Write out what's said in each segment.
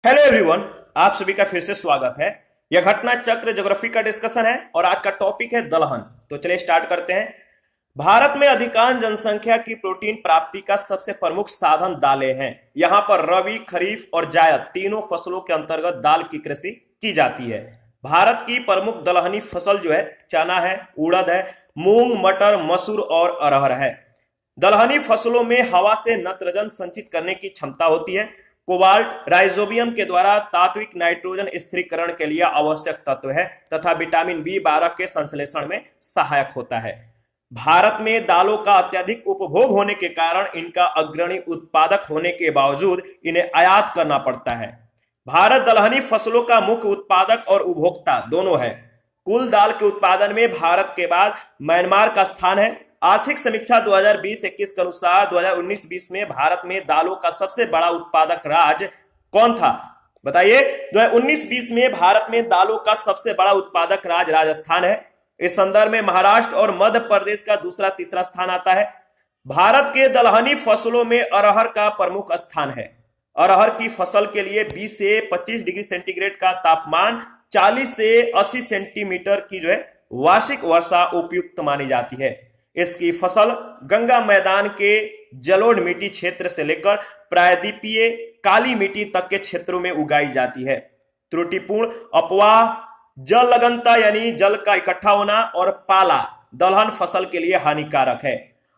Hello everyone, आप सभी का फिर से स्वागत है। यह घटना चक्र ज्योग्राफी का डिस्कशन है और आज का टॉपिक है दलहन। तो चलिए स्टार्ट करते हैं। भारत में अधिकांश जनसंख्या की प्रोटीन प्राप्ति का सबसे प्रमुख साधन दालें हैं। यहाँ पर रबी, खरीफ और जायद तीनों फसलों के अंतर्गत दाल की कृषि की जाती है। भारत की प्रमुख दलहनी फसल जो है चना है, उड़द है, मूंग, मटर, मसूर और अरहर है। दलहनी फसलों में हवा से नत्रजन संचित करने की क्षमता होती है। कोबाल्ट राइजोबियम के द्वारा तात्विक नाइट्रोजन स्थिरीकरण के लिए आवश्यक तत्व है तथा विटामिन बी 12 के संश्लेषण में सहायक होता है। भारत में दालों का अत्यधिक उपभोग होने के कारण इनका अग्रणी उत्पादक होने के बावजूद इन्हें आयात करना पड़ता है। भारत दलहनी फसलों का मुख्य उत्पादक और उपभोक्ता दोनों है। कुल दाल के उत्पादन में भारत के बाद म्यांमार का स्थान है। आर्थिक समीक्षा 2020-21 के अनुसार 2019-20 में भारत में दालों का सबसे बड़ा उत्पादक राज्य कौन था? बताइए। 2019-20 में भारत में दालों का सबसे बड़ा उत्पादक राज्य राजस्थान है। इस संदर्भ में महाराष्ट्र और मध्य प्रदेश का दूसरा तीसरा स्थान आता है। भारत के दलहनी फसलों में अरहर का प्रमुख स्थान है। अरहर की फसल के लिए 20 से 25 डिग्री सेंटीग्रेड का तापमान, 40 से 80 सेंटीमीटर की जो है वार्षिक वर्षा उपयुक्त मानी जाती है। इसकी फसल गंगा मैदान के जलोढ़ मिट्टी क्षेत्र से लेकर प्रायद्वीपीय काली मिट्टी तक के क्षेत्रों में उगाई जाती है। त्रुटिपूर्ण अफवाह, जल लगनता यानी जल का इकट्ठा होना और पाला दलहन फसल के लिए हानिकारक है।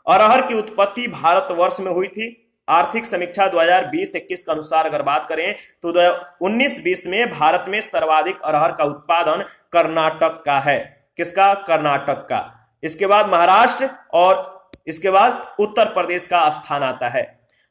अरहर की उत्पत्ति भारतवर्ष में हुई थी। आर्थिक समीक्षा 2020-21 के अनुसार अगर बात करें तो 2019-20 में भारत में सर्वाधिक अरहर का उत्पादन कर्नाटक का है। किसका? कर्नाटक का। इसके बाद महाराष्ट्र और इसके बाद उत्तर प्रदेश का स्थान आता है।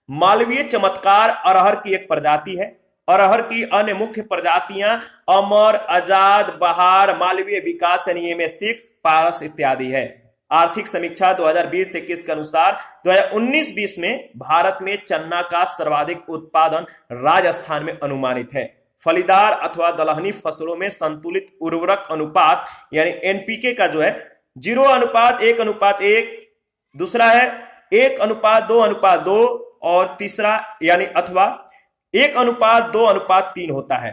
मालवीय चमत्कार अरहर की एक प्रजाति है। अरहर की अन्य मुख्य प्रजातियां अमर, आजाद, बहार, मालवीय विकास यानी MS6, पारस इत्यादि है। आर्थिक समीक्षा 2020-21 के अनुसार 2019-20 में भारत में चन्ना का सर्वाधिक उत्पादन राजस्थान में अनुमानित है। फलीदार अथवा दलहनी फसलों में संतुलित उर्वरक अनुपात यानी NPK का जो है 0:1:1, दूसरा है 1:2:2 और तीसरा यानी अथवा 1:2:3 होता है।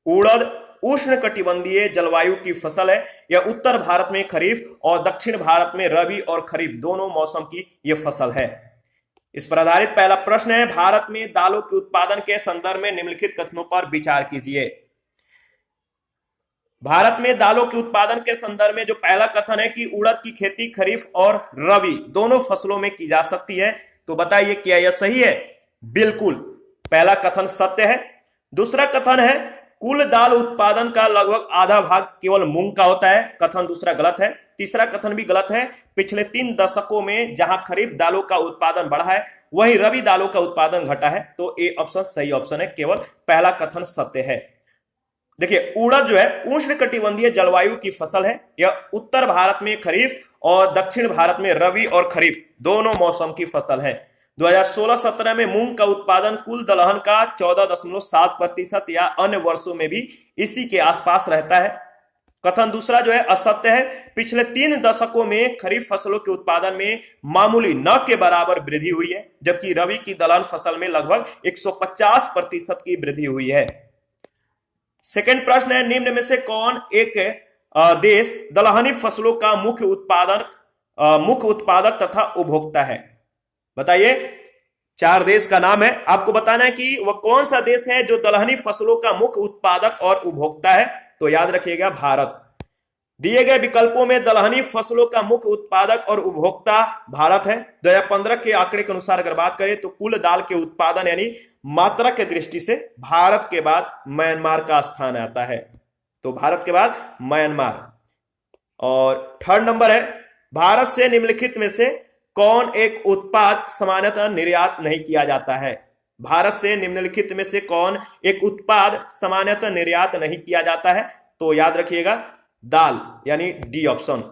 उड़द उष्णकटिबंधीय जलवायु की फसल है। यह उत्तर भारत में खरीफ और दक्षिण भारत में रबी और खरीफ दोनों मौसम की यह फसल है। इस पर आधारित पहला प्रश्न है, भारत में दालों के उत्पादन के संदर्भ में निम्नलिखित कथनों पर विचार कीजिए। भारत में दालों के उत्पादन के संदर्भ में जो पहला कथन है कि उड़द की खेती खरीफ और रबी दोनों फसलों में की जा सकती है, तो बताइए क्या यह सही है? बिल्कुल, पहला कथन सत्य है। दूसरा कथन है कुल दाल उत्पादन का लगभग आधा भाग केवल मूंग का होता है। कथन दूसरा गलत है। तीसरा कथन भी गलत है। पिछले 3 दशकों में जहां खरीफ दालों का उत्पादन बढ़ा है वहीं रबी दालों का उत्पादन घटा है। तो ए ऑप्शन सही ऑप्शन है, केवल पहला कथन सत्य है। देखिए, उड़द जो है उष्णकटिबंधीय जलवायु की फसल है। यह उत्तर भारत में खरीफ और दक्षिण भारत में रबी और खरीफ दोनों मौसम की फसल है। 2016-17 में मूंग का उत्पादन कुल दलहन का 14.7% या अन्य वर्षों में भी इसी के आसपास रहता है। कथन दूसरा जो है असत्य है। पिछले 3 दशकों में खरीफ फसलों के उत्पादन में मामूली न के बराबर वृद्धि हुई है, जबकि रबी की दलहन फसल में लगभग 150% की वृद्धि हुई है। सेकंड प्रश्न है, निम्न में से कौन एक देश दलहनी फसलों का मुख्य उत्पादक तथा उपभोक्ता है? बताइए। 4 देश का नाम है, आपको बताना है कि वह कौन सा देश है जो दलहनी फसलों का मुख्य उत्पादक और उपभोक्ता है। तो याद रखिएगा भारत। दिए गए विकल्पों में दलहनी फसलों का मुख्य उत्पादक और उपभोक्ता भारत है। 2015 के आंकड़े के अनुसार अगर बात करें तो कुल दाल के उत्पादन यानी मात्रा के दृष्टि से भारत के बाद म्यांमार का स्थान आता है। तो भारत के बाद म्यांमार। और थर्ड नंबर है, भारत से निम्नलिखित में से कौन एक उत्पाद सामान्यतः निर्यात नहीं किया जाता है? भारत से निम्नलिखित में से कौन एक उत्पाद सामान्यतः निर्यात नहीं किया जाता है? तो याद रखिएगा दाल यानी डी ऑप्शन।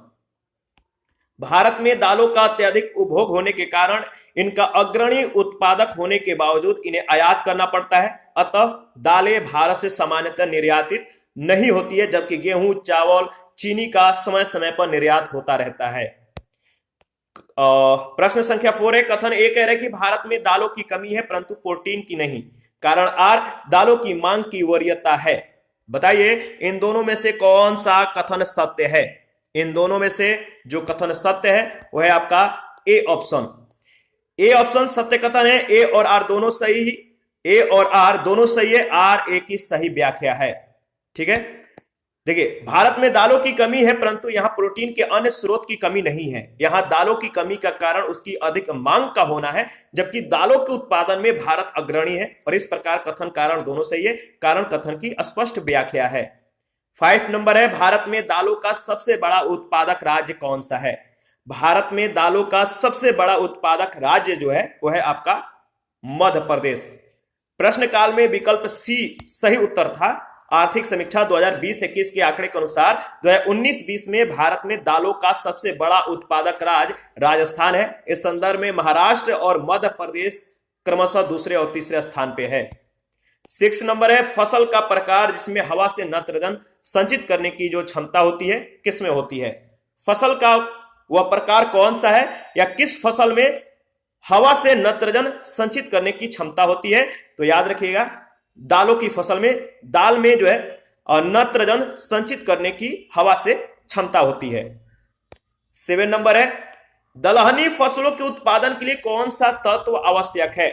भारत में दालों का अत्यधिक उपभोग होने के कारण इनका अग्रणी उत्पादक होने के बावजूद इन्हें आयात करना पड़ता है। अतः दालें भारत से सामान्यतः निर्यातित नहीं होती है, जबकि गेहूं, चावल, चीनी का समय समय पर निर्यात होता रहता है। प्रश्न संख्या 4 है, कथन ए कह रहे कि भारत में दालों की कमी है परंतु प्रोटीन की नहीं। कारण आर, दालों की मांग की वरीयता है। बताइए इन दोनों में से कौन सा कथन सत्य है? इन दोनों में से जो कथन सत्य है वह है आपका ए ऑप्शन। ए ऑप्शन सत्य कथन है। ए और आर दोनों सही, ए और आर दोनों सही है। आर ए की सही व्याख्या है। ठीक है, देखिए भारत में दालों की कमी है, परंतु यहां प्रोटीन के अन्य स्रोत की कमी नहीं है। यहां दालों की कमी का कारण उसकी अधिक मांग का होना है, जबकि दालों के उत्पादन में भारत अग्रणी है। और इस प्रकार कथन कारण दोनों सही है, कारण कथन की स्पष्ट व्याख्या है। 5 नंबर है, भारत में दालों का सबसे बड़ा उत्पादक राज्य कौन सा है? भारत में दालों का सबसे बड़ा उत्पादक राज्य जो है वह है आपका मध्य प्रदेश। प्रश्न काल में विकल्प सी सही उत्तर था। आर्थिक समीक्षा 2020-21 के आंकड़े के अनुसार 2019-20 में भारत में दालों का सबसे बड़ा उत्पादक राज्य राजस्थान है। इस संदर्भ में महाराष्ट्र और मध्य प्रदेश क्रमशः दूसरे और तीसरे स्थान पे है। 6 नंबर है, फसल का प्रकार जिसमें हवा से नाइट्रोजन संचित करने की जो क्षमता होती है किसमें होती है? फसल का वह प्रकार कौन सा है या किस फसल में हवा से नाइट्रोजन संचित करने की क्षमता होती है? तो याद रखिएगा दालों की फसल में, दाल में जो है नाइट्रोजन संचित करने की हवा से क्षमता होती है। 7 नंबर है, दलहनी फसलों के उत्पादन के लिए कौन सा तत्व आवश्यक है?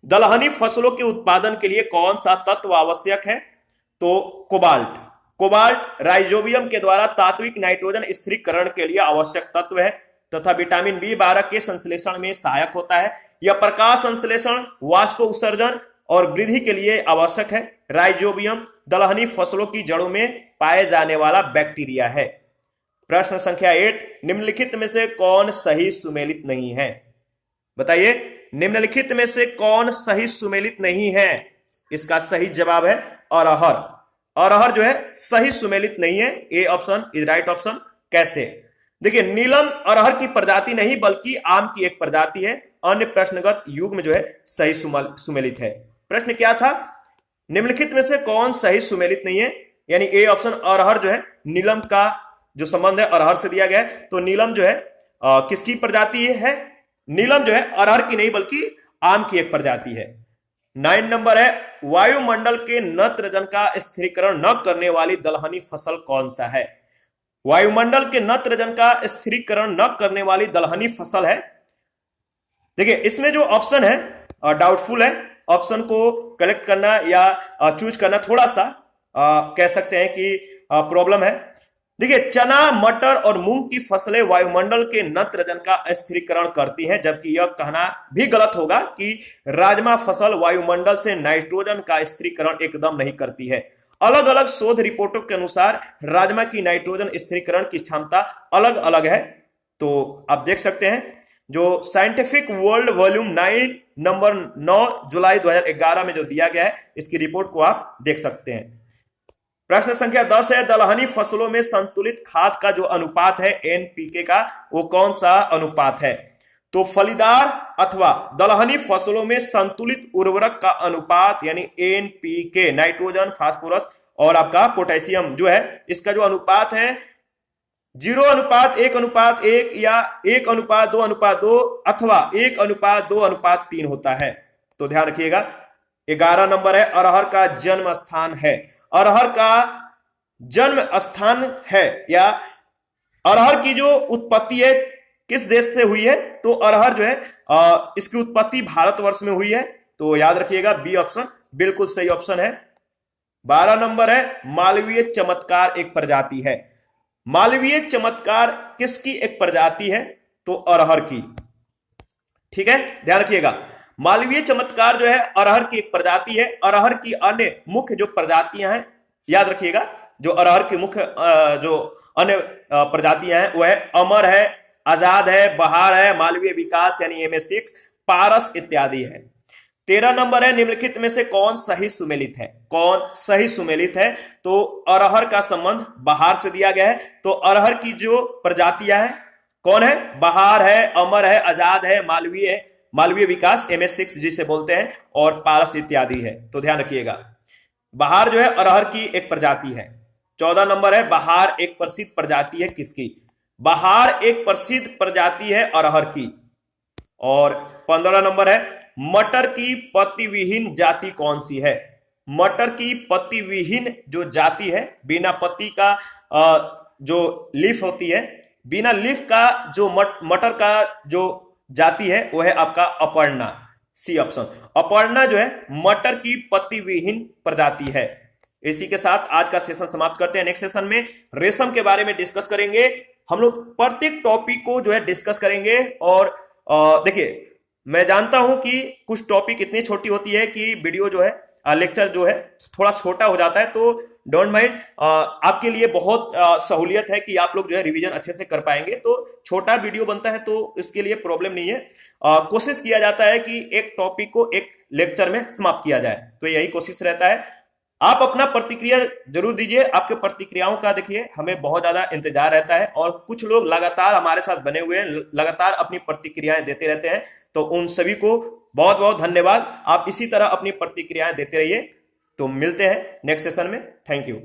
दलहनी फसलों के उत्पादन के लिए कौन सा तत्व आवश्यक है? तो कोबाल्ट। कोबाल्ट राइजोबियम के द्वारा तात्विक नाइट्रोजन स्थिरीकरण के लिए आवश्यक तत्व है तथा विटामिन B12 के संश्लेषण में सहायक होता है। यह प्रकाश संश्लेषण, वाष्प उत्सर्जन और वृद्धि के लिए आवश्यक है। राइजोबियम दलहनी फसलों की जड़ों में पाए जाने वाला बैक्टीरिया है। प्रश्न संख्या 8, निम्नलिखित में से कौन सही सुमेलित नहीं है? बताइए निम्नलिखित में से कौन सही सुमेलित नहीं है? इसका सही जवाब है अरहर। अरहर जो है सही सुमेलित नहीं है। A option is right option. कैसे? देखिए नीलम अरहर की प्रजाति नहीं बल्कि आम की एक प्रजाति है। अन्य प्रश्नगत युग में जो है सही सुमेलित है। प्रश्न क्या था? निम्नलिखित में से कौन सही सुमेलित नहीं है? यानी ए ऑप्शन अरहर जो है नीलम का जो संबंध है अरहर से दिया गया है। तो नीलम जो है किसकी प्रजाति है? नीलम जो है अरहर की नहीं बल्कि आम की एक प्रजाति है। 9 नंबर है, वायुमंडल के नाइट्रोजन का स्थिरीकरण न करने वाली दलहनी फसल कौन सा है? वायुमंडल के नाइट्रोजन का स्थिरीकरण न करने वाली दलहनी फसल है। देखिए इसमें जो ऑप्शन है डाउटफुल है। ऑप्शन को कलेक्ट करना या चूज करना थोड़ा सा कह सकते हैं कि प्रॉब्लम है। देखिए चना, मटर और मूंग की फसलें वायुमंडल के नाइट्रोजन का स्थिरीकरण करती हैं, जबकि यह कहना भी गलत होगा कि राजमा फसल वायुमंडल से नाइट्रोजन का स्थिरीकरण एकदम नहीं करती है। अलग अलग शोध रिपोर्टों के अनुसार राजमा की नाइट्रोजन स्थिरीकरण की क्षमता अलग अलग है। तो आप देख सकते हैं जो साइंटिफिक वर्ल्ड वॉल्यूम 9 नंबर 9 जुलाई 2011 में जो दिया गया है, इसकी रिपोर्ट को आप देख सकते हैं। प्रश्न संख्या 10 है, दलहनी फसलों में संतुलित खाद का जो अनुपात है एनपीके का, वो कौन सा अनुपात है? तो फलीदार अथवा दलहनी फसलों में संतुलित उर्वरक का अनुपात यानी एनपीके, नाइट्रोजन, फास्फोरस और आपका पोटेशियम जो है, इसका जो अनुपात है 0:1:1 या 1:2:2 अथवा 1:2:3 होता है। तो ध्यान रखिएगा। 11 नंबर है, अरहर का जन्म स्थान है। अरहर का जन्म स्थान है या अरहर की जो उत्पत्ति है किस देश से हुई है? तो अरहर जो है इसकी उत्पत्ति भारतवर्ष में हुई है। तो याद रखिएगा बी ऑप्शन बिल्कुल सही ऑप्शन है। 12 नंबर है, मालवीय चमत्कार एक प्रजाति है। मालवीय चमत्कार किसकी एक प्रजाति है? तो अरहर की। ठीक है, ध्यान रखिएगा। मालवीय चमत्कार जो है अरहर की एक प्रजाति है। अरहर की अन्य मुख्य जो प्रजातियां हैं, याद रखिएगा, जो अरहर की मुख्य जो अन्य प्रजातियां हैं वह है अमर है, आजाद है, बहार है, मालवीय विकास यानी MS6, पारस इत्यादि है। 13 नंबर है, निम्नलिखित में से कौन सही सुमेलित है? कौन सही सुमेलित है? तो अरहर का संबंध बहार से दिया गया है। तो अरहर की जो प्रजातियां हैं कौन है? बहार है, अमर है, आजाद है, मालवीय विकास MS6 जिसे बोलते हैं, और पारस इत्यादि है। तो ध्यान रखिएगा, बहार जो है अरहर की एक प्रजाति है। 14 नंबर है, बहार एक प्रसिद्ध प्रजाति है किसकी? बहार एक प्रसिद्ध प्रजाति है अरहर की। और 15 नंबर है, मटर की पत्ती विहीन जाति कौन सी है? मटर की पत्ती विहीन जो जाति है, बिना पत्ती का जो लीफ होती है, बिना लीफ का जो मटर का जो जाति है वो है आपका अपर्णा। सी ऑप्शन, अपर्णा जो है मटर की पत्ती विहीन प्रजाति है। इसी के साथ आज का सेशन समाप्त करते हैं। नेक्स्ट सेशन में रेशम के बारे में डिस्कस करेंगे। हम लोग प्रत्येक टॉपिक को जो है डिस्कस करेंगे। और देखिए, मैं जानता हूं कि कुछ टॉपिक इतनी छोटी होती है कि वीडियो जो है, लेक्चर जो है थोड़ा छोटा हो जाता है, तो डोंट माइंड, आपके लिए बहुत सहूलियत है कि आप लोग जो है रिवीजन अच्छे से कर पाएंगे। तो छोटा वीडियो बनता है तो इसके लिए प्रॉब्लम नहीं है। कोशिश किया जाता है कि एक टॉपिक को एक लेक्चर में समाप्त किया जाए, तो यही कोशिश रहता है। आप अपना प्रतिक्रिया जरूर दीजिए। आपके प्रतिक्रियाओं का देखिए हमें बहुत ज्यादा इंतजार रहता है, और कुछ लोग लगातार हमारे साथ बने हुए हैं, लगातार अपनी प्रतिक्रियाएं देते रहते हैं। तो उन सभी को बहुत बहुत धन्यवाद। आप इसी तरह अपनी प्रतिक्रियाएं देते रहिए। तो मिलते हैं नेक्स्ट सेशन में। Thank you.